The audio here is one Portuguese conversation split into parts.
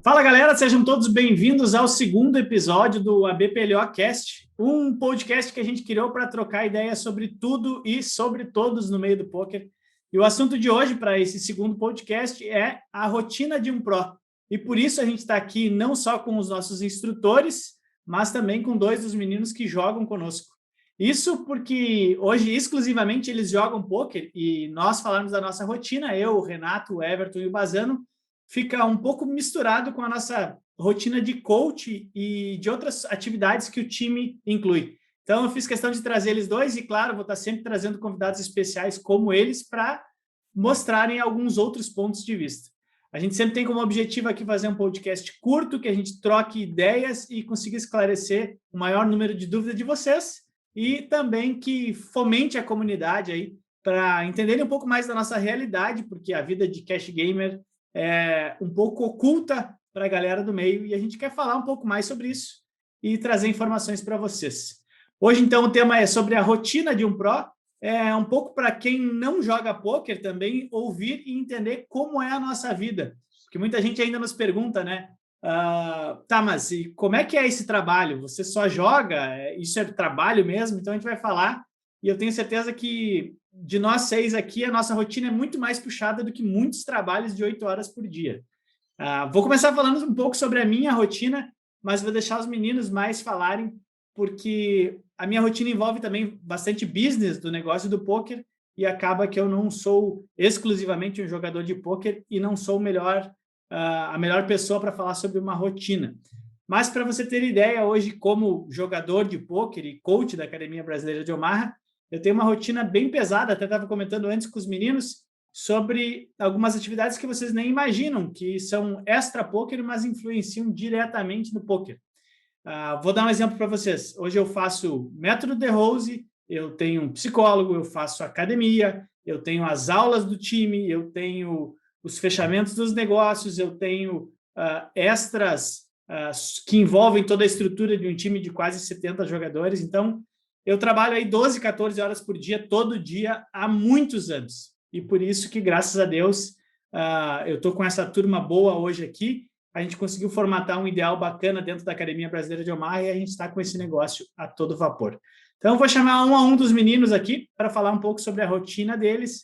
Fala galera, sejam todos bem-vindos ao segundo episódio do ABPLO Cast, um podcast que a gente criou para trocar ideias sobre tudo e sobre todos no meio do poker. E o assunto de hoje para esse segundo podcast é a rotina de um pro. E por isso a gente está aqui não só com os nossos instrutores, mas também com dois dos meninos que jogam conosco. Isso porque hoje exclusivamente eles jogam poker e nós falamos da nossa rotina, eu, o Renato, o Everton e o Bazano, fica um pouco misturado com a nossa rotina de coach e de outras atividades que o time inclui. Então, eu fiz questão de trazer eles dois e, claro, vou estar sempre trazendo convidados especiais como eles para mostrarem alguns outros pontos de vista. A gente sempre tem como objetivo aqui fazer um podcast curto, que a gente troque ideias e consiga esclarecer o maior número de dúvidas de vocês e também que fomente a comunidade aí para entenderem um pouco mais da nossa realidade, porque a vida de cash gamer é um pouco oculta para a galera do meio e a gente quer falar um pouco mais sobre isso e trazer informações para vocês. Hoje, então, o tema é sobre a rotina de um pro, um pouco para quem não joga poker também ouvir e entender como é a nossa vida, porque muita gente ainda nos pergunta, né? Tá, mas e como é que é esse trabalho? Você só joga? Isso é trabalho mesmo? Então, a gente vai falar e eu tenho certeza que de nós seis aqui, a nossa rotina é muito mais puxada do que muitos trabalhos de 8 horas por dia. Vou começar falando um pouco sobre a minha rotina, mas vou deixar os meninos mais falarem, porque a minha rotina envolve também bastante business do negócio do poker e acaba que eu não sou exclusivamente um jogador de poker e não sou a melhor pessoa para falar sobre uma rotina. Mas para você ter ideia, hoje, como jogador de poker e coach da Academia Brasileira de Omaha, eu tenho uma rotina bem pesada, até estava comentando antes com os meninos, sobre algumas atividades que vocês nem imaginam, que são extra poker, mas influenciam diretamente no poker. Vou dar um exemplo para vocês. Hoje eu faço método de Rose, eu tenho um psicólogo, eu faço academia, eu tenho as aulas do time, eu tenho os fechamentos dos negócios, eu tenho extras que envolvem toda a estrutura de um time de quase 70 jogadores. Então, eu trabalho aí 12, 14 horas por dia, todo dia, há muitos anos. E por isso que, graças a Deus, eu estou com essa turma boa hoje aqui. A gente conseguiu formatar um ideal bacana dentro da Academia Brasileira de Omaha e a gente está com esse negócio a todo vapor. Então, eu vou chamar um a um dos meninos aqui para falar um pouco sobre a rotina deles.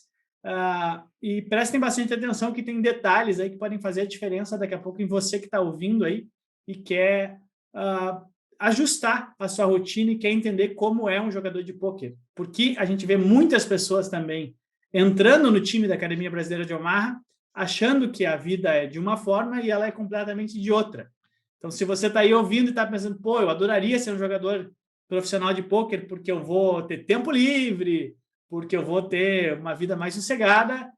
E prestem bastante atenção que tem detalhes aí que podem fazer a diferença daqui a pouco em você que está ouvindo aí e quer ajustar a sua rotina e quer entender como é um jogador de pôquer. Porque a gente vê muitas pessoas também entrando no time da Academia Brasileira de Omaha, achando que a vida é de uma forma e ela é completamente de outra. Então, se você está aí ouvindo e está pensando, pô, eu adoraria ser um jogador profissional de pôquer porque eu vou ter tempo livre, porque eu vou ter uma vida mais sossegada,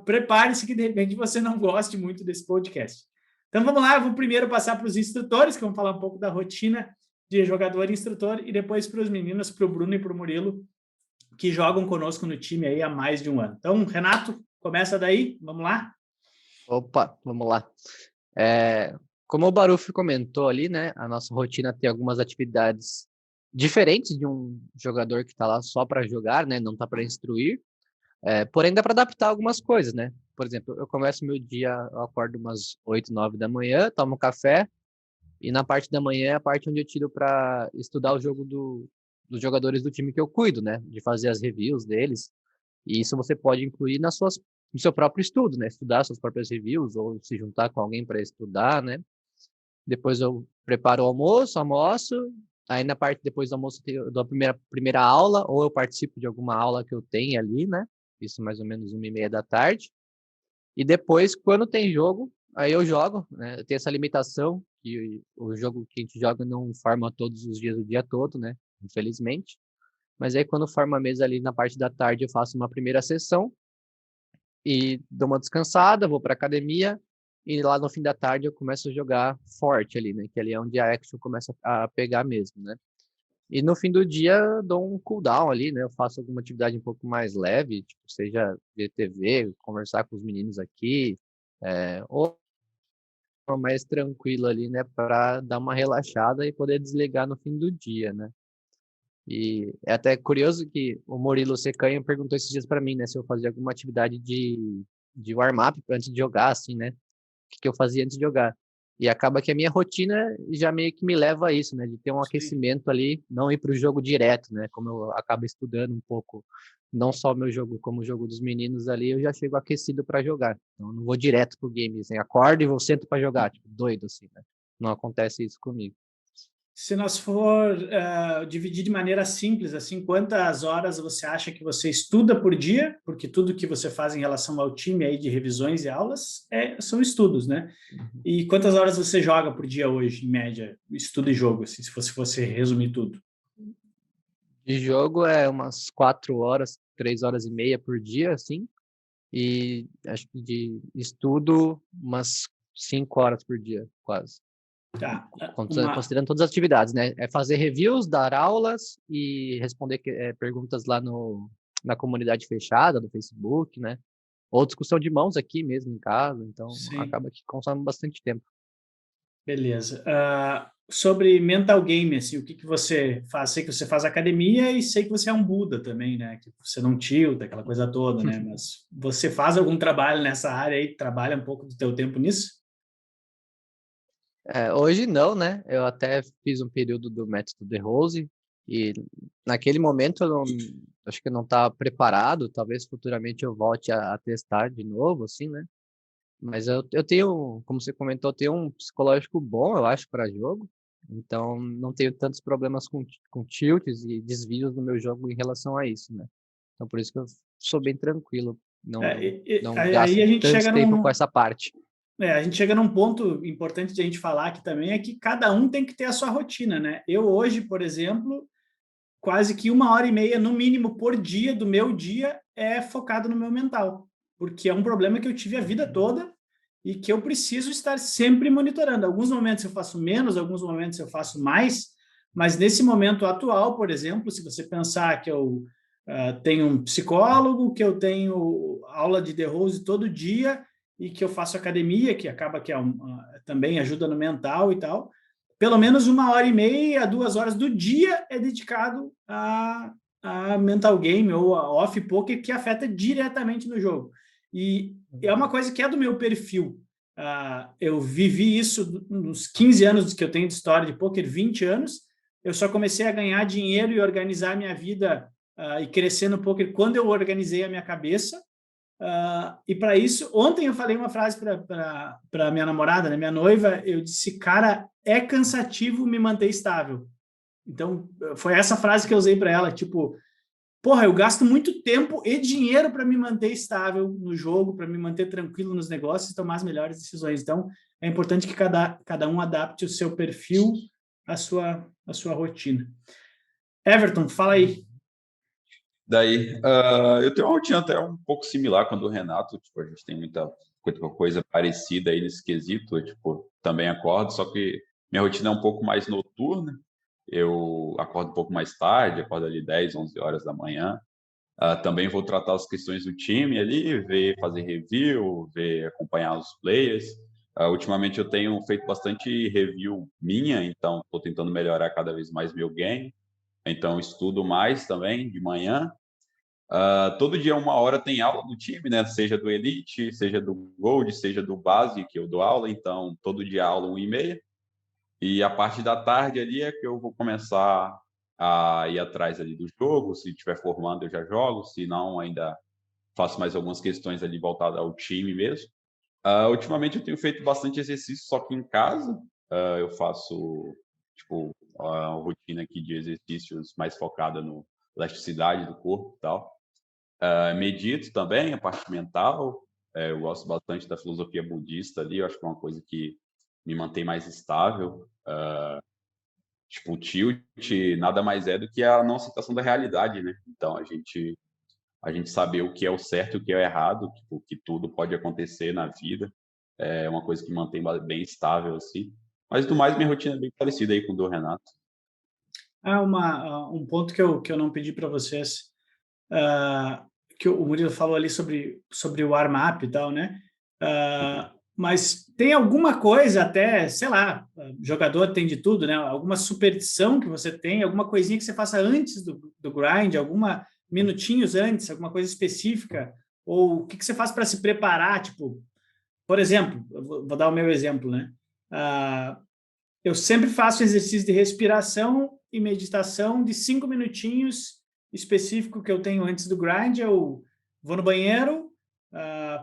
prepare-se que de repente você não goste muito desse podcast. Então, vamos lá, eu vou primeiro passar para os instrutores, que vão falar um pouco da rotina de jogador e instrutor, e depois para os meninos, para o Bruno e para o Murilo, que jogam conosco no time aí há mais de um ano. Então, Renato, começa daí, vamos lá? Opa, vamos lá. Como o Baruf comentou ali, né, a nossa rotina tem algumas atividades diferentes de um jogador que está lá só para jogar, né, não está para instruir, porém dá para adaptar algumas coisas, né? Por exemplo, eu começo meu dia, eu acordo umas 8, 9 da manhã, tomo café, e na parte da manhã é a parte onde eu tiro para estudar o jogo dos jogadores do time que eu cuido, né? De fazer as reviews deles. E isso você pode incluir no seu próprio estudo, né? Estudar suas próprias reviews ou se juntar com alguém para estudar, né? Depois eu preparo o almoço. Aí na parte depois do almoço eu dou a primeira aula ou eu participo de alguma aula que eu tenho ali, né? Isso mais ou menos 1h30 da tarde. E depois, quando tem jogo, aí eu jogo, né? Eu tenho essa limitação que o jogo que a gente joga não forma todos os dias, o dia todo, né? Infelizmente. Mas aí quando forma a mesa ali na parte da tarde, eu faço uma primeira sessão e dou uma descansada, vou para academia e lá no fim da tarde eu começo a jogar forte ali, né? Que ali é onde a action começa a pegar mesmo, né? E no fim do dia eu dou um cooldown ali, né? Eu faço alguma atividade um pouco mais leve, tipo, seja ver TV, conversar com os meninos aqui, ou mais tranquilo ali, né? Para dar uma relaxada e poder desligar no fim do dia, né? E é até curioso que o Murilo Secanha perguntou esses dias para mim, né? Se eu fazia alguma atividade de warm-up antes de jogar, assim, né? O que eu fazia antes de jogar. E acaba que a minha rotina já meio que me leva a isso, né? De ter um aquecimento ali, não ir para o jogo direto, né? Como eu acabo estudando um pouco, não só o meu jogo, como o jogo dos meninos ali, eu já chego aquecido para jogar. Então, eu não vou direto pro game, assim, acordo e vou sento para jogar, tipo, doido, assim, né? Não acontece isso comigo. Se nós for dividir de maneira simples, assim, quantas horas você acha que você estuda por dia? Porque tudo que você faz em relação ao time aí de revisões e aulas são estudos, né? Uhum. E quantas horas você joga por dia hoje, em média, estudo e jogo, assim, se fosse resumir tudo? De jogo é umas 4 horas, 3 horas e meia por dia, assim. E acho que de estudo, umas 5 horas por dia, quase. Tá. Considerando todas as atividades, né? É fazer reviews, dar aulas e responder perguntas lá na comunidade fechada do Facebook, né? Ou discussão de mãos aqui mesmo em casa, então Sim, acaba que consome bastante tempo. beleza. Sobre mental game, assim, o que você faz? Sei que você faz academia e sei que você é um Buda também, né? Que você não tilta, aquela coisa toda, né? Mas você faz algum trabalho nessa área aí? Trabalha um pouco do teu tempo nisso? Hoje não, né? Eu até fiz um período do método de Rose e naquele momento eu não, acho que eu não estava preparado, talvez futuramente eu volte a testar de novo, assim, né? Mas eu tenho, como você comentou, eu tenho um psicológico bom, eu acho, para jogo. Então, não tenho tantos problemas com tilts e desvios no meu jogo em relação a isso, né? Então, por isso que eu sou bem tranquilo. Não Aí gasto tanto tempo com essa parte. a gente chega num ponto importante de a gente falar aqui também, é que cada um tem que ter a sua rotina, né? Eu hoje, por exemplo, quase que 1 hora e meia, no mínimo, por dia do meu dia é focado no meu mental, porque é um problema que eu tive a vida toda e que eu preciso estar sempre monitorando. Alguns momentos eu faço menos, alguns momentos eu faço mais, mas nesse momento atual, por exemplo, se você pensar que eu tenho um psicólogo, que eu tenho aula de The Rose todo dia e que eu faço academia, que acaba que também ajuda no mental e tal, pelo menos 1 hora e meia, 2 horas do dia é dedicado a mental game ou a off poker que afeta diretamente no jogo. E é uma coisa que é do meu perfil. Eu vivi isso nos 15 anos que eu tenho de história de poker, 20 anos. Eu só comecei a ganhar dinheiro e organizar a minha vida e crescer no poker quando eu organizei a minha cabeça. E para isso, ontem eu falei uma frase para minha namorada, né, minha noiva, eu disse, cara, é cansativo me manter estável. Então, foi essa frase que eu usei para ela, tipo, porra, eu gasto muito tempo e dinheiro para me manter estável no jogo, para me manter tranquilo nos negócios e tomar as melhores decisões. Então, é importante que cada um adapte o seu perfil à sua rotina. Everton, fala aí. Daí, eu tenho uma rotina até um pouco similar com a do Renato, tipo, a gente tem muita coisa parecida aí nesse quesito, eu, tipo, também acordo, só que minha rotina é um pouco mais noturna, eu acordo um pouco mais tarde, acordo ali 10, 11 horas da manhã, também vou tratar as questões do time ali, fazer review, acompanhar os players. Ultimamente eu tenho feito bastante review minha, então estou tentando melhorar cada vez mais meu game, então estudo mais também de manhã. Todo dia 1 hora tem aula do time, né? Seja do Elite, seja do Gold, seja do Base, que eu dou aula. Então, todo dia aula 1h30. E a parte da tarde ali é que eu vou começar a ir atrás ali do jogo. Se estiver formando, eu já jogo. Se não, ainda faço mais algumas questões ali voltadas ao time mesmo. Ultimamente eu tenho feito bastante exercício, só que em casa. Eu faço, tipo, uma rotina aqui de exercícios mais focada no elasticidade do corpo e tal. Medito também, a parte mental. Eu gosto bastante da filosofia budista ali, eu acho que é uma coisa que me mantém mais estável. Tipo, o tilt nada mais é do que a não aceitação da realidade, né? Então, a gente saber o que é o certo e o que é o errado, tipo, que tudo pode acontecer na vida, é uma coisa que me mantém bem estável, assim. Mas, do mais, minha rotina é bem parecida aí com o do Renato. Um ponto que eu não pedi para vocês, ah, que o Murilo falou ali sobre o warm-up e tal, né? Uhum. Mas tem alguma coisa até, sei lá, jogador tem de tudo, né? Alguma superstição que você tem, alguma coisinha que você faça antes do grind, alguma minutinhos antes, alguma coisa específica? Ou o que você faz para se preparar? Tipo, por exemplo, eu vou dar o meu exemplo, né? Eu sempre faço exercício de respiração e meditação de 5 minutinhos específico que eu tenho antes do grind. Eu vou no banheiro,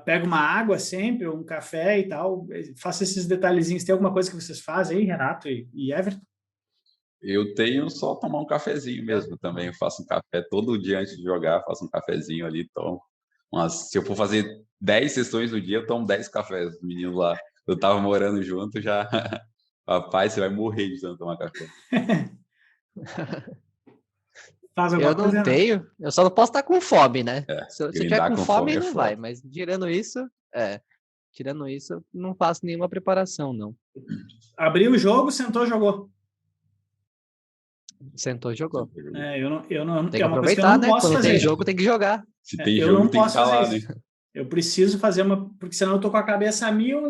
pego uma água sempre, ou um café e tal, faço esses detalhezinhos. Tem alguma coisa que vocês fazem aí, Renato e Everton? Eu tenho só tomar um cafezinho mesmo também. Eu faço um café todo dia antes de jogar, faço um cafezinho ali, tomo. Mas se eu for fazer 10 sessões no dia, eu tomo 10 cafés. O menino lá, eu tava morando junto, já. Rapaz, você vai morrer de tanto tomar café. Faz Eu alguma não coisa, Renato? tenho, eu só não posso estar com fome, né? É, Se eu tiver grindar com com fome, fome é não vai, foda. mas tirando isso, eu não faço nenhuma preparação, não. Abriu o jogo, sentou, jogou. Sentou, jogou. Eu não, Tem é que uma coisa que eu aproveitar, não né? posso Quando tem fazer. jogo, tem que jogar. Se tem Eu jogo, não tem que posso estar fazer lá, isso. né? Eu preciso fazer porque senão eu tô com a cabeça a mil,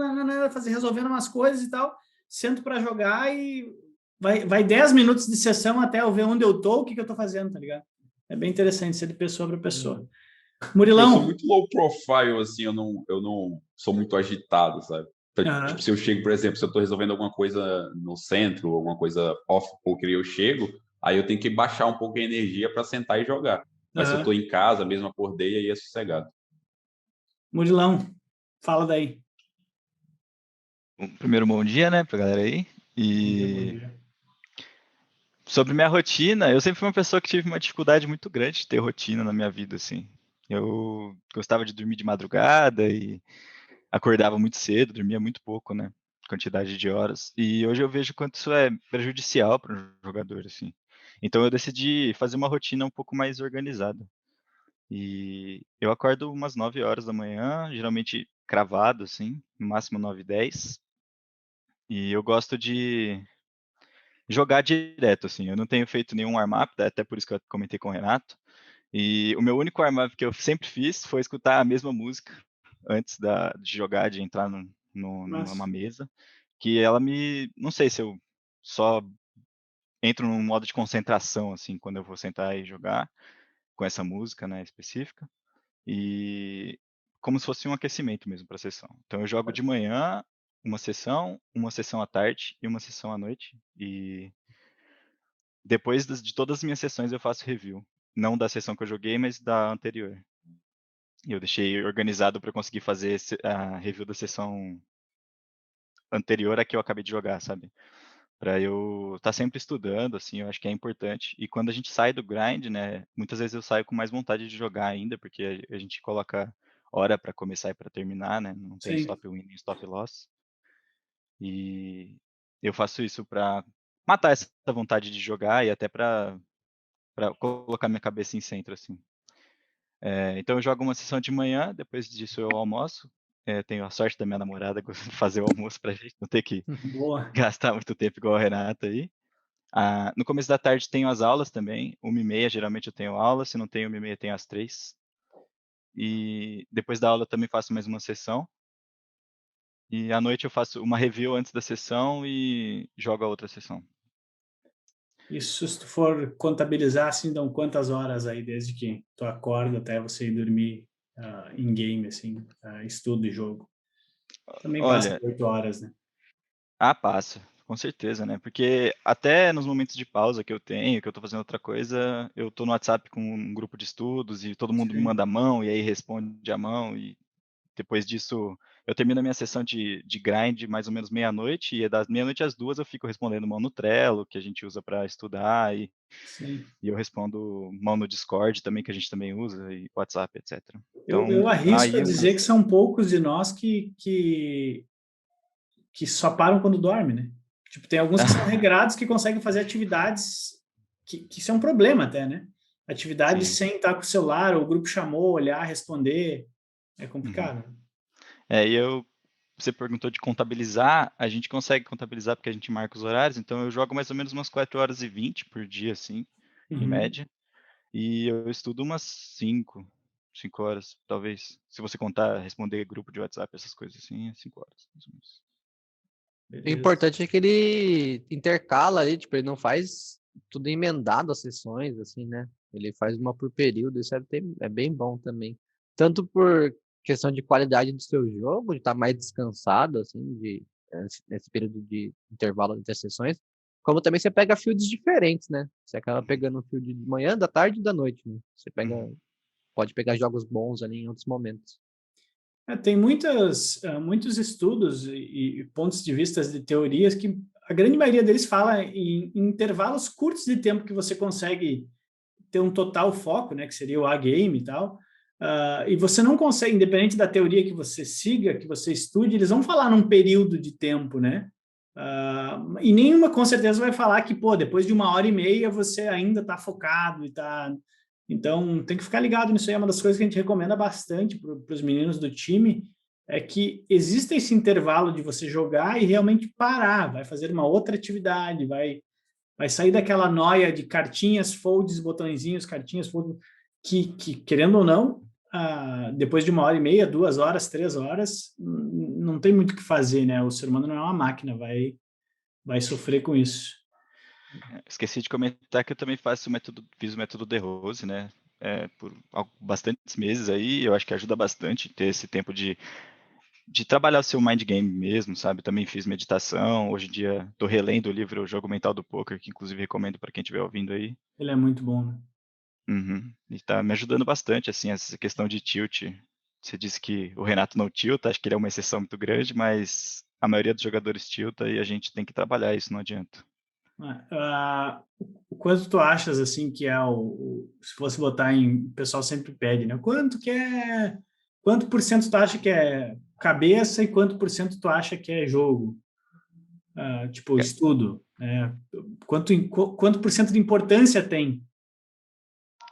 resolvendo umas coisas e tal. Sento para jogar e vai 10 minutos de sessão até eu ver onde eu tô, o que eu tô fazendo, tá ligado? É bem interessante ser de pessoa para pessoa. Eu sou Murilão. muito low profile, assim, eu não sou muito agitado, sabe? Então, tipo, Aham, se eu chego, por exemplo, se eu tô resolvendo alguma coisa no centro, alguma coisa off poker e eu chego, aí eu tenho que baixar um pouco a energia para sentar e jogar. Mas se eu tô aham. em casa, mesmo acordei, aí é sossegado. Murilão, fala daí. Primeiro, bom dia, né, pra galera aí. Bom dia, bom E dia. sobre minha rotina, eu sempre fui uma pessoa que tive uma dificuldade muito grande de ter rotina na minha vida, assim. Eu gostava de dormir de madrugada e acordava muito cedo, dormia muito pouco, né, quantidade de horas. E hoje eu vejo quanto isso é prejudicial para um jogador, assim. Então eu decidi fazer uma rotina um pouco mais organizada. E eu acordo umas 9 horas da manhã, geralmente cravado, assim, no máximo 9h10. E eu gosto de jogar direto, assim. Eu não tenho feito nenhum warm-up, até por isso que eu comentei com o Renato. E o meu único warm-up que eu sempre fiz foi escutar a mesma música antes de jogar, de entrar numa Mas, mesa. Que ela me. Não sei se eu só entro num modo de concentração, assim, quando eu vou sentar e jogar com essa música, né, específica. E como se fosse um aquecimento mesmo para a sessão. Então eu jogo de manhã uma sessão à tarde e uma sessão à noite. E depois de todas as minhas sessões eu faço review. Não da sessão que eu joguei, mas da anterior. E eu deixei organizado para conseguir fazer a review da sessão anterior à que eu acabei de jogar, sabe? Para eu estar sempre estudando, assim, eu acho que é importante. E quando a gente sai do grind, né, muitas vezes eu saio com mais vontade de jogar ainda, porque a gente coloca hora para começar e para terminar, né? Não tem sim. stop win nem stop loss. E eu faço isso para matar essa vontade de jogar e até para colocar minha cabeça em centro, assim. Então eu jogo uma sessão de manhã, depois disso eu almoço. Tenho a sorte da minha namorada fazer o almoço pra gente não ter que Boa. gastar muito tempo igual o Renato aí. No começo da tarde tenho as aulas também, 1h30 geralmente eu tenho aula, se não tenho 1h30 tenho às 3. E depois da aula eu também faço mais uma sessão. E à noite eu faço uma review antes da sessão e jogo a outra sessão. Isso, se tu for contabilizar, assim, dão quantas horas aí, desde que tu acorda até você ir dormir em game, assim, estudo e jogo? Também passa Olha, de 8 horas, né? passa, com certeza, né? Porque até nos momentos de pausa que eu tenho, que eu tô fazendo outra coisa, eu tô no WhatsApp com um grupo de estudos e todo mundo me Sim. manda a mão e aí responde a mão e depois disso eu termino a minha sessão de grind mais ou menos meia-noite e das meia-noite às 2 eu fico respondendo mão no Trello, que a gente usa para estudar Sim. e eu respondo mão no Discord também, que a gente também usa, e WhatsApp, etc. Eu Então, arrisco aí a dizer que são poucos de nós que só param quando dorme, né? Tipo, tem alguns que são regrados que conseguem fazer atividades que isso é um problema até, né? Atividades sim. sem estar com o celular, ou o grupo chamou, olhar, responder, é Uhum. complicado. E você perguntou de contabilizar, a gente consegue contabilizar porque a gente marca os horários, então eu jogo mais ou menos umas 4h20 por dia, assim, em Uhum. média, e eu estudo umas 5 horas, talvez. Se você contar, responder grupo de WhatsApp, essas coisas assim, é 5 horas, mais ou menos. O Beleza. importante é que ele intercala ali, tipo, ele não faz tudo emendado as sessões, assim, né? Ele faz uma por período, isso é bem bom também. Tanto por questão de qualidade do seu jogo, de estar mais descansado, assim, de nesse período de intervalo entre as sessões, como também você pega fields diferentes, né? Você acaba pegando um field de manhã, da tarde e da noite, né? Você pode pegar jogos bons ali em outros momentos. Tem muitos estudos e pontos de vista de teorias que a grande maioria deles fala em intervalos curtos de tempo que você consegue ter um total foco, né, que seria o A-game e tal, e você não consegue, independente da teoria que você siga, que você estude, eles vão falar num período de tempo, né? E nenhuma com certeza vai falar que, pô, depois de 1h30 você ainda está focado e tá. Então, tem que ficar ligado nisso aí. É uma das coisas que a gente recomenda bastante para os meninos do time, é que existe esse intervalo de você jogar e realmente parar, vai fazer uma outra atividade, vai sair daquela noia de cartinhas, folds, botõezinhos, cartinhas, folds, que querendo ou não, depois de 1h30, 2 horas, 3 horas, não tem muito o que fazer, né? O ser humano não é uma máquina, vai sofrer com isso. Esqueci de comentar que eu também fiz o método De Rose, né? Por bastantes meses aí, eu acho que ajuda bastante ter esse tempo de trabalhar o seu mind game mesmo, sabe? Também fiz meditação, hoje em dia estou relendo o livro O Jogo Mental do Poker, que inclusive recomendo para quem estiver ouvindo aí. Ele é muito bom, né? Uhum. E tá me ajudando bastante, assim, essa questão de tilt. Você disse que o Renato não tilta, acho que ele é uma exceção muito grande, mas a maioria dos jogadores tilta e a gente tem que trabalhar isso, não adianta. O quanto tu achas, assim, que é se fosse botar o pessoal sempre pede, né? Quanto por cento tu acha que é cabeça e quanto por cento tu acha que é jogo? Tipo, estudo, né? Quanto por cento de importância tem?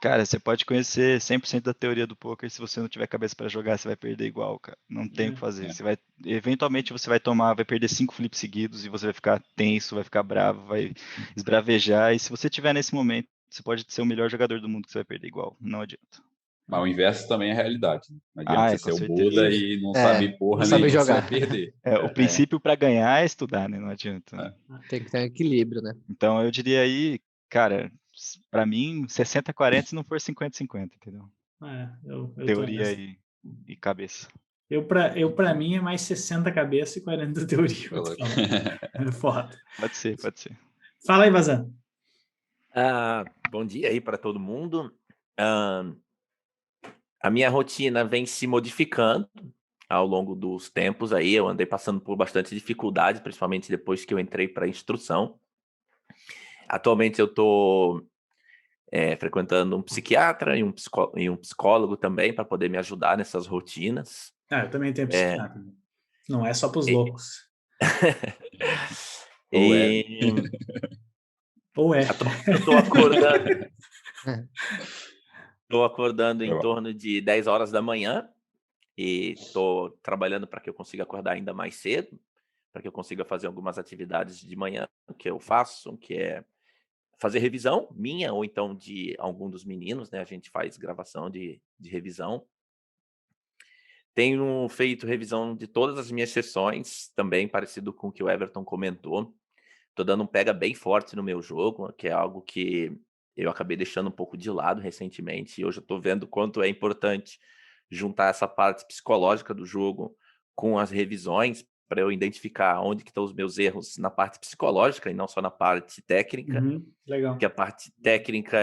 Cara, você pode conhecer 100% da teoria do poker, se você não tiver cabeça para jogar, você vai perder igual, cara. Não tem o que fazer. Eventualmente você vai perder 5 flips seguidos e você vai ficar tenso, vai ficar bravo, vai esbravejar. E se você tiver nesse momento, você pode ser o melhor jogador do mundo que você vai perder igual. Não adianta. Mas o inverso também é realidade. Não adianta você com ser o certeza. Buda e não sabe porra não sabe nenhuma, você vai jogar. perder. O princípio para ganhar é estudar, né? Não adianta. Tem que ter um equilíbrio, né? Então eu diria aí, cara, para mim, 60-40 se não for 50-50, entendeu? Eu Teoria e cabeça. Eu para mim, é mais 60 cabeça e 40 teoria. É foda. Pode ser. Fala aí, Vazan. Bom dia aí para todo mundo. A minha rotina vem se modificando ao longo dos tempos aí. Eu andei passando por bastante dificuldade, principalmente depois que eu entrei para instrução. Atualmente eu estou frequentando um psiquiatra e um psicólogo também para poder me ajudar nessas rotinas. Eu também tenho psiquiatra. Não é só para os loucos. Ou é. Eu tô acordando. Estou acordando em torno de 10 horas da manhã e estou trabalhando para que eu consiga acordar ainda mais cedo, para que eu consiga fazer algumas atividades de manhã que eu faço, que é fazer revisão minha ou então de algum dos meninos, né? A gente faz gravação de revisão. Tenho feito revisão de todas as minhas sessões, também parecido com o que o Everton comentou. Estou dando um pega bem forte no meu jogo, que é algo que eu acabei deixando um pouco de lado recentemente. E hoje eu estou vendo o quanto é importante juntar essa parte psicológica do jogo com as revisões, para eu identificar onde que estão os meus erros na parte psicológica e não só na parte técnica. Legal. Porque a parte técnica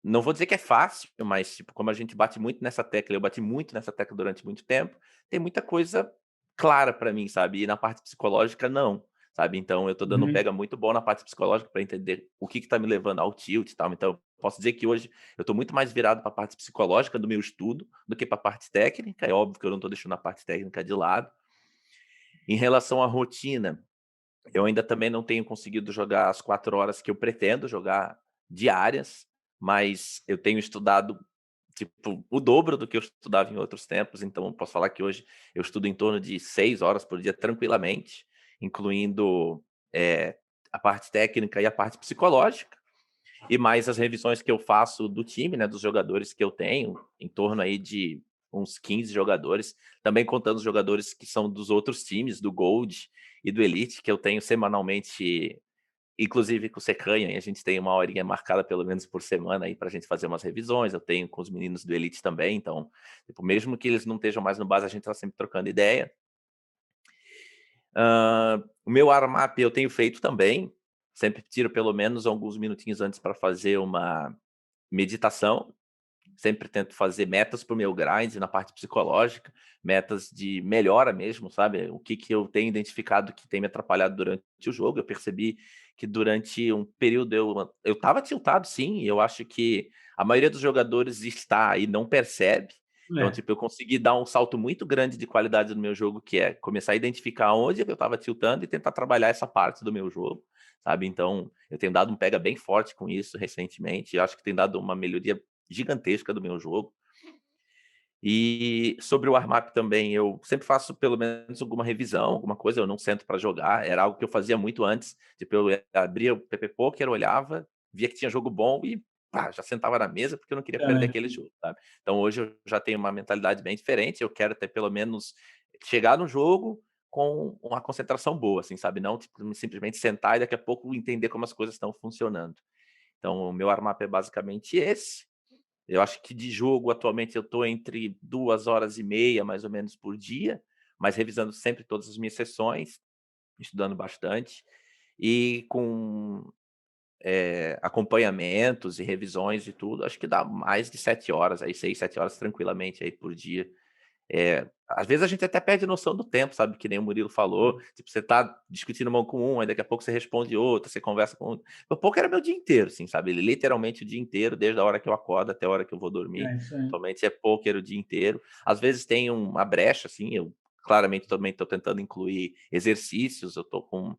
não vou dizer que é fácil, mas tipo, como a gente bate muito nessa tecla, eu bati muito nessa tecla durante muito tempo, tem muita coisa clara para mim, sabe? E na parte psicológica, não, sabe? Então eu tô dando um pega muito bom na parte psicológica para entender o que tá me levando ao tilt e tal. Então, posso dizer que hoje eu tô muito mais virado para a parte psicológica do meu estudo do que para a parte técnica. É óbvio que eu não tô deixando a parte técnica de lado. Em relação à rotina, eu ainda também não tenho conseguido jogar as 4 horas que eu pretendo jogar diárias, mas eu tenho estudado, tipo, o dobro do que eu estudava em outros tempos, então eu posso falar que hoje eu estudo em torno de 6 horas por dia tranquilamente, incluindo a parte técnica e a parte psicológica, e mais as revisões que eu faço do time, né, dos jogadores que eu tenho, em torno aí de uns 15 jogadores, também contando os jogadores que são dos outros times, do Gold e do Elite, que eu tenho semanalmente, inclusive com o Secanha, e a gente tem uma horinha marcada pelo menos por semana aí pra gente fazer umas revisões. Eu tenho com os meninos do Elite também, então, tipo, mesmo que eles não estejam mais no base, a gente tá sempre trocando ideia. O meu warm-up eu tenho feito também. Sempre tiro pelo menos alguns minutinhos antes para fazer uma meditação. Sempre tento fazer metas para o meu grind na parte psicológica, metas de melhora mesmo, sabe? O que eu tenho identificado que tem me atrapalhado durante o jogo. Eu percebi que durante um período eu estava tiltado, sim, e eu acho que a maioria dos jogadores está e não percebe. Então, tipo, eu consegui dar um salto muito grande de qualidade no meu jogo, que é começar a identificar onde eu estava tiltando e tentar trabalhar essa parte do meu jogo, sabe? Então, eu tenho dado um pega bem forte com isso recentemente, e acho que tem dado uma melhoria gigantesca do meu jogo. E sobre o warm-up também, eu sempre faço pelo menos alguma revisão, alguma coisa, eu não sento para jogar, era algo que eu fazia muito antes, tipo, eu abria o PP Poker, olhava, via que tinha jogo bom e pá, já sentava na mesa porque eu não queria perder aquele jogo, sabe? Então hoje eu já tenho uma mentalidade bem diferente, eu quero ter pelo menos chegar no jogo com uma concentração boa, assim, sabe? Não tipo, simplesmente sentar e daqui a pouco entender como as coisas estão funcionando. Então o meu warm-up é basicamente esse. Eu acho que de jogo, atualmente, eu estou entre 2 horas e meia, mais ou menos, por dia, mas revisando sempre todas as minhas sessões, estudando bastante, e com acompanhamentos e revisões e tudo, acho que dá mais de 7 horas, aí 6, 7 horas tranquilamente aí por dia. Às vezes a gente até perde noção do tempo, sabe? Que nem o Murilo falou. Tipo, você tá discutindo uma com um, aí daqui a pouco você responde outra, você conversa com outro. O poker era meu dia inteiro, assim, sabe? Literalmente o dia inteiro, desde a hora que eu acordo até a hora que eu vou dormir. Atualmente é poker o dia inteiro. Às vezes tem uma brecha, assim, eu claramente também estou tentando incluir exercícios, eu tô com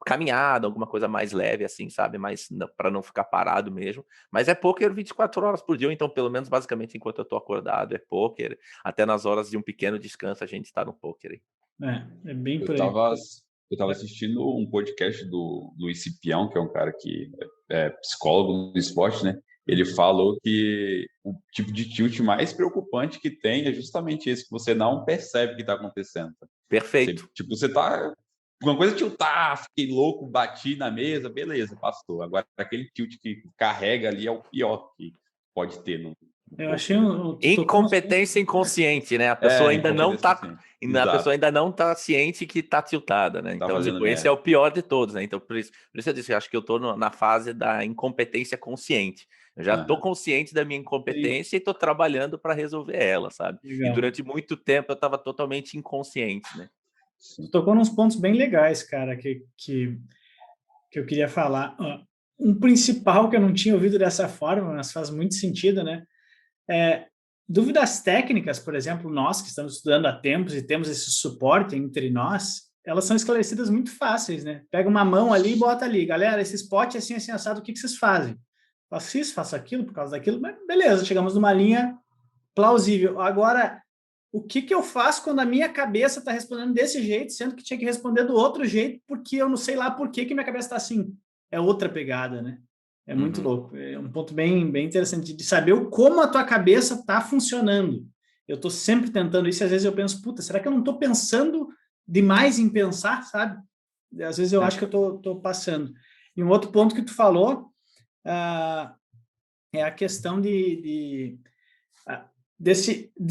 caminhada, alguma coisa mais leve, assim, sabe? Mas para não ficar parado mesmo. Mas é poker 24 horas por dia, ou então, pelo menos, basicamente, enquanto eu tô acordado, é poker. Até nas horas de um pequeno descanso, a gente está no poker. É bem por Eu aí. tava assistindo um podcast do Luiz Cipião, que é um cara que é psicólogo do esporte, né? Ele falou que o tipo de tilt mais preocupante que tem é justamente esse, que você não percebe o que está acontecendo. Perfeito. Você tá... Uma coisa é tiltar, fiquei louco, bati na mesa, beleza, passou. Agora, aquele tilt que carrega ali é o pior que pode ter no Eu achei incompetência inconsciente, né? A pessoa ainda não tá, a pessoa ainda não tá ciente que tá tiltada, né? Então, tipo, esse é o pior de todos, né? Então, por isso eu disse, eu acho que eu tô na fase da incompetência consciente. Eu já tô consciente da minha incompetência e tô trabalhando para resolver ela, sabe? Legal. E durante muito tempo eu tava totalmente inconsciente, né? Tu tocou nos pontos bem legais, cara, que eu queria falar. Um principal que eu não tinha ouvido dessa forma, mas faz muito sentido, né? Dúvidas técnicas, por exemplo, nós que estamos estudando há tempos e temos esse suporte entre nós, elas são esclarecidas muito fáceis, né? Pega uma mão ali e bota ali, galera, esse spot é assim, assim, assado, o que vocês fazem? Faço isso, faço aquilo, por causa daquilo, mas beleza, chegamos numa linha plausível. Agora, o que eu faço quando a minha cabeça está respondendo desse jeito, sendo que tinha que responder do outro jeito, porque eu não sei lá por que minha cabeça está assim? É outra pegada, né? É muito louco. É um ponto bem, bem interessante de saber como a tua cabeça está funcionando. Eu estou sempre tentando isso e às vezes eu penso, puta, será que eu não estou pensando demais em pensar, sabe? Às vezes eu acho que eu estou passando. E um outro ponto que tu falou é a questão de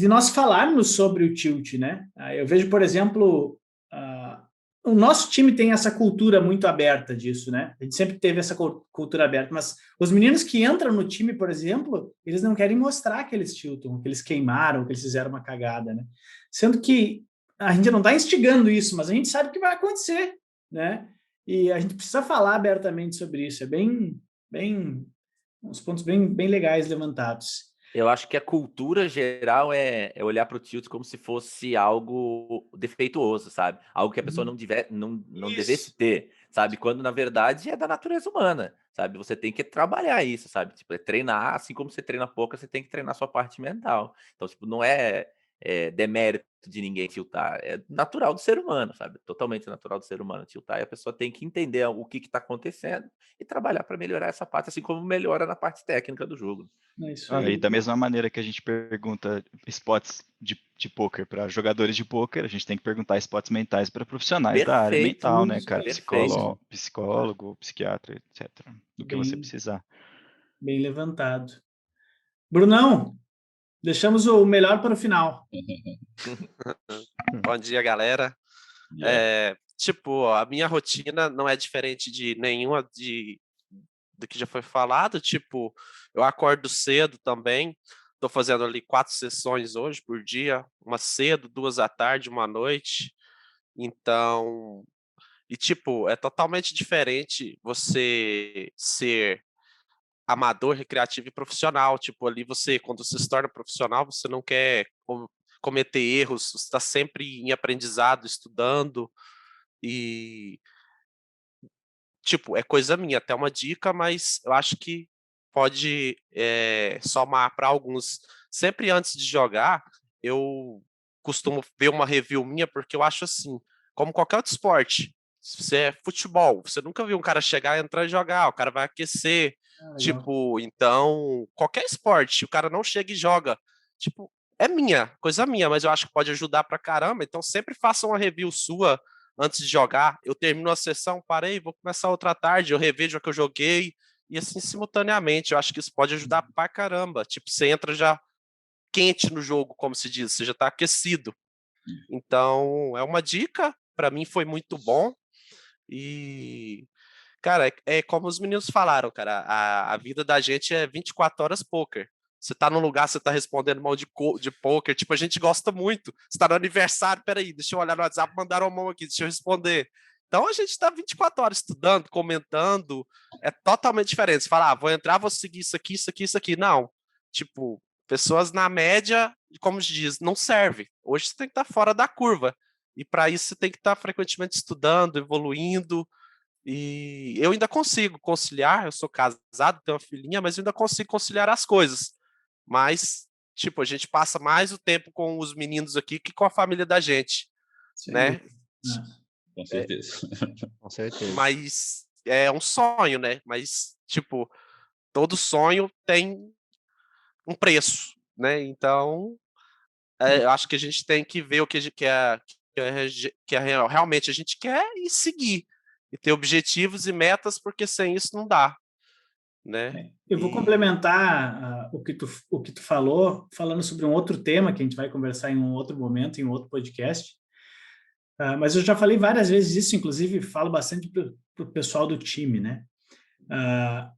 nós falarmos sobre o tilt, né? Eu vejo, por exemplo, o nosso time tem essa cultura muito aberta disso, né? A gente sempre teve essa cultura aberta, mas os meninos que entram no time, por exemplo, eles não querem mostrar que eles tiltam, que eles queimaram, que eles fizeram uma cagada, né? Sendo que a gente não está instigando isso, mas a gente sabe que vai acontecer, né? E a gente precisa falar abertamente sobre isso. É bem uns pontos bem legais levantados. Eu acho que a cultura geral é olhar para o tilt como se fosse algo defeituoso, sabe? Algo que a pessoa não devesse ter, sabe? Quando, na verdade, é da natureza humana, sabe? Você tem que trabalhar isso, sabe? Tipo, treinar, assim como você treina poker, você tem que treinar a sua parte mental. Então, tipo, não é demérito de ninguém tiltar, é natural do ser humano, sabe? Totalmente natural do ser humano tiltar, e a pessoa tem que entender o que está acontecendo e trabalhar para melhorar essa parte, assim como melhora na parte técnica do jogo. É isso aí. E da mesma maneira que a gente pergunta spots de poker para jogadores de poker, a gente tem que perguntar spots mentais para profissionais da área mental, né, cara? Psicólogo, psiquiatra, etc. Do que você precisar. Bem levantado. Brunão, deixamos o melhor para o final. Bom dia, galera. tipo, a minha rotina não é diferente de nenhuma do que já foi falado. Tipo, eu acordo cedo também. Estou fazendo ali 4 sessões hoje por dia, uma cedo, 2 à tarde, uma à noite. Então, e tipo, é totalmente diferente você ser amador, recreativo e profissional. Tipo, ali você, quando você se torna profissional, você não quer cometer erros, você está sempre em aprendizado, estudando, e tipo, é coisa minha, até uma dica, mas eu acho que pode somar para alguns. Sempre antes de jogar, eu costumo ver uma review minha, porque eu acho assim, como qualquer outro esporte, se você é futebol, você nunca viu um cara chegar, entrar e jogar, o cara vai aquecer, Legal. tipo, então, qualquer esporte, o cara não chega e joga, tipo, é minha, coisa minha, mas eu acho que pode ajudar pra caramba, então sempre faça uma review sua antes de jogar. Eu termino a sessão, parei, vou começar outra tarde, eu revejo a que eu joguei, e assim simultaneamente. Eu acho que isso pode ajudar pra caramba. Tipo, você entra já quente no jogo, como se diz, você já tá aquecido. Então, é uma dica, pra mim foi muito bom. E, cara, é como os meninos falaram, cara, a vida da gente é 24 horas poker. Você tá num lugar, você tá respondendo mal de poker, tipo, a gente gosta muito. Você tá no aniversário, peraí, deixa eu olhar no WhatsApp, mandaram uma mão aqui, deixa eu responder. Então a gente tá 24 horas estudando, comentando, é totalmente diferente. Você fala, vou entrar, vou seguir isso aqui, isso aqui, isso aqui. Não. Tipo, pessoas na média, como se diz, não serve. Hoje você tem que estar fora da curva. E para isso você tem que estar frequentemente estudando, evoluindo. E eu ainda consigo conciliar, eu sou casado, tenho uma filhinha, mas eu ainda consigo conciliar as coisas. Mas, tipo, a gente passa mais o tempo com os meninos aqui que com a família da gente, Sem né? dúvida. Com certeza. Com certeza. Mas é um sonho, né? Mas, tipo, todo sonho tem um preço, né? Então, eu acho que a gente tem que ver o que, realmente a gente quer e seguir. E ter objetivos e metas, porque sem isso não dá, né? Eu vou complementar o que tu falou, falando sobre um outro tema que a gente vai conversar em um outro momento, em um outro podcast. Mas eu já falei várias vezes isso, inclusive falo bastante para o pessoal do time, né?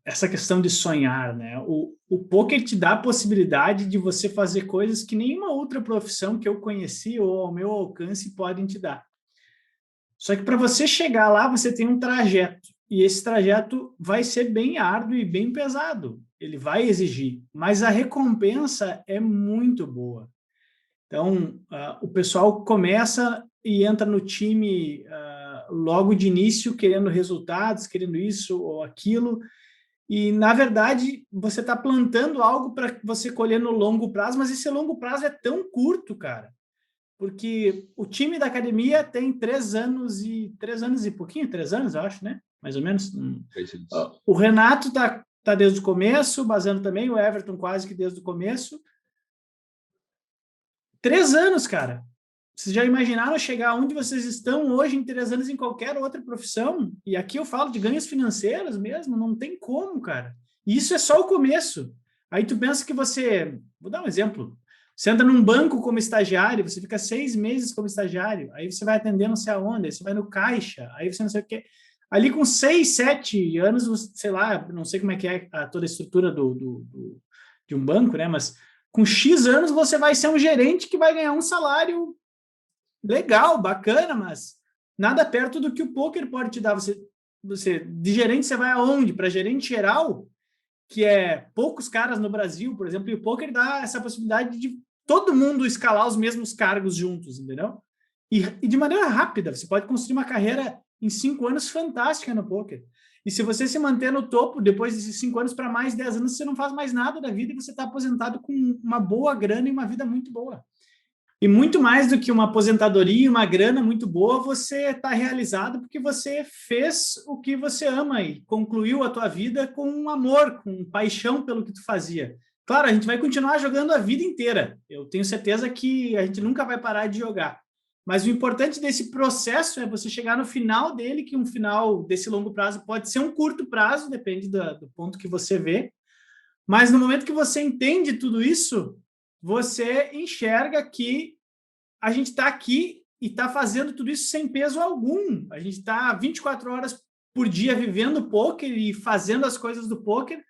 Essa questão de sonhar, né? O poker te dá a possibilidade de você fazer coisas que nenhuma outra profissão que eu conheci ou ao meu alcance podem te dar. Só que para você chegar lá, você tem um trajeto. E esse trajeto vai ser bem árduo e bem pesado. Ele vai exigir, mas a recompensa é muito boa. Então, o pessoal começa e entra no time logo de início, querendo resultados, querendo isso ou aquilo. E, na verdade, você está plantando algo para você colher no longo prazo, mas esse longo prazo é tão curto, cara. Porque o time da academia tem 3 anos e pouquinho, 3 anos, eu acho, né? Mais ou menos. O Renato tá desde o começo, o Bazano também, o Everton quase que desde o começo. 3 anos, cara. Vocês já imaginaram chegar onde vocês estão hoje em 3 anos em qualquer outra profissão? E aqui eu falo de ganhos financeiros mesmo, não tem como, cara. E isso é só o começo. Aí tu pensa que você... Vou dar um exemplo. Você entra num banco como estagiário, você fica 6 meses como estagiário, aí você vai atender não sei aonde, aí você vai no caixa, aí você não sei o quê. Ali com 6, 7 anos, sei lá, não sei como é que é toda a estrutura de um banco, né? Mas com X anos você vai ser um gerente que vai ganhar um salário legal, bacana, mas nada perto do que o poker pode te dar. Você de gerente você vai aonde? Para gerente geral, que é poucos caras no Brasil, por exemplo, e o poker dá essa possibilidade de todo mundo escalar os mesmos cargos juntos, entendeu? E de maneira rápida, você pode construir uma carreira em 5 anos fantástica no poker. E se você se manter no topo, depois desses 5 anos para mais 10 anos, você não faz mais nada da vida e você está aposentado com uma boa grana e uma vida muito boa. E muito mais do que uma aposentadoria e uma grana muito boa, você está realizado porque você fez o que você ama e concluiu a tua vida com amor, com paixão pelo que tu fazia. Claro, a gente vai continuar jogando a vida inteira. Eu tenho certeza que a gente nunca vai parar de jogar. Mas o importante desse processo é você chegar no final dele, que um final desse longo prazo pode ser um curto prazo, depende do ponto que você vê. Mas no momento que você entende tudo isso, você enxerga que a gente está aqui está fazendo tudo isso sem peso algum. A gente está 24 horas por dia vivendo pôquer e fazendo as coisas do pôquer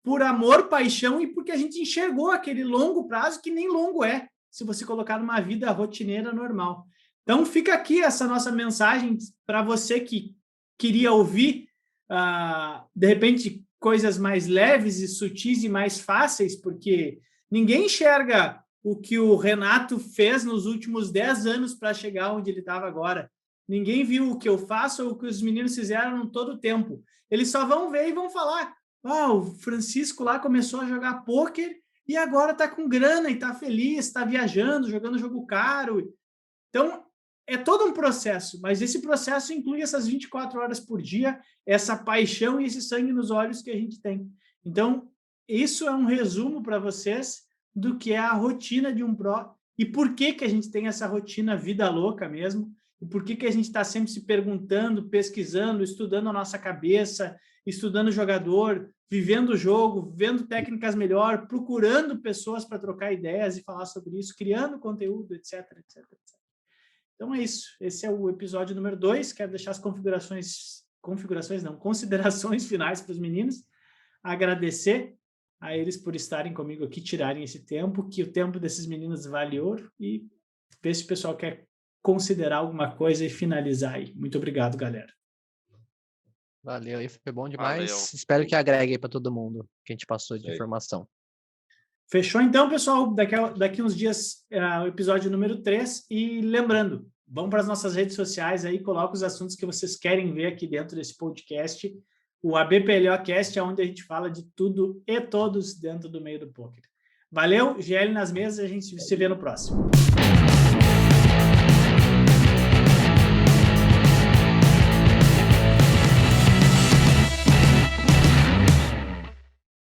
por amor, paixão e porque a gente enxergou aquele longo prazo que nem longo é, se você colocar numa vida rotineira normal. Então, fica aqui essa nossa mensagem para você que queria ouvir, de repente, coisas mais leves e sutis e mais fáceis, porque ninguém enxerga o que o Renato fez nos últimos 10 anos para chegar onde ele estava agora. Ninguém viu o que eu faço ou o que os meninos fizeram todo o tempo. Eles só vão ver e vão falar: o Francisco lá começou a jogar pôquer e agora está com grana e está feliz, está viajando, jogando jogo caro. Então, é todo um processo, mas esse processo inclui essas 24 horas por dia, essa paixão e esse sangue nos olhos que a gente tem. Então, isso é um resumo para vocês do que é a rotina de um pró e por que a gente tem essa rotina vida louca mesmo, e por que a gente está sempre se perguntando, pesquisando, estudando a nossa cabeça, estudando o jogador, vivendo o jogo, vendo técnicas melhor, procurando pessoas para trocar ideias e falar sobre isso, criando conteúdo, etc, etc, etc. Então é isso. Esse é o episódio número 2. Quero deixar as considerações finais para os meninos. Agradecer a eles por estarem comigo aqui, tirarem esse tempo, que o tempo desses meninos vale ouro, e ver se o pessoal quer considerar alguma coisa e finalizar aí. Muito obrigado, galera. Valeu, aí foi bom demais. Valeu. Espero que agregue aí para todo mundo que a gente passou de informação. Fechou então, pessoal? Daqui uns dias o episódio número 3. E lembrando, vão para as nossas redes sociais aí, coloca os assuntos que vocês querem ver aqui dentro desse podcast. O ABPLO Cast é onde a gente fala de tudo e todos dentro do meio do pôquer. Valeu, GL nas mesas, a gente se vê no próximo.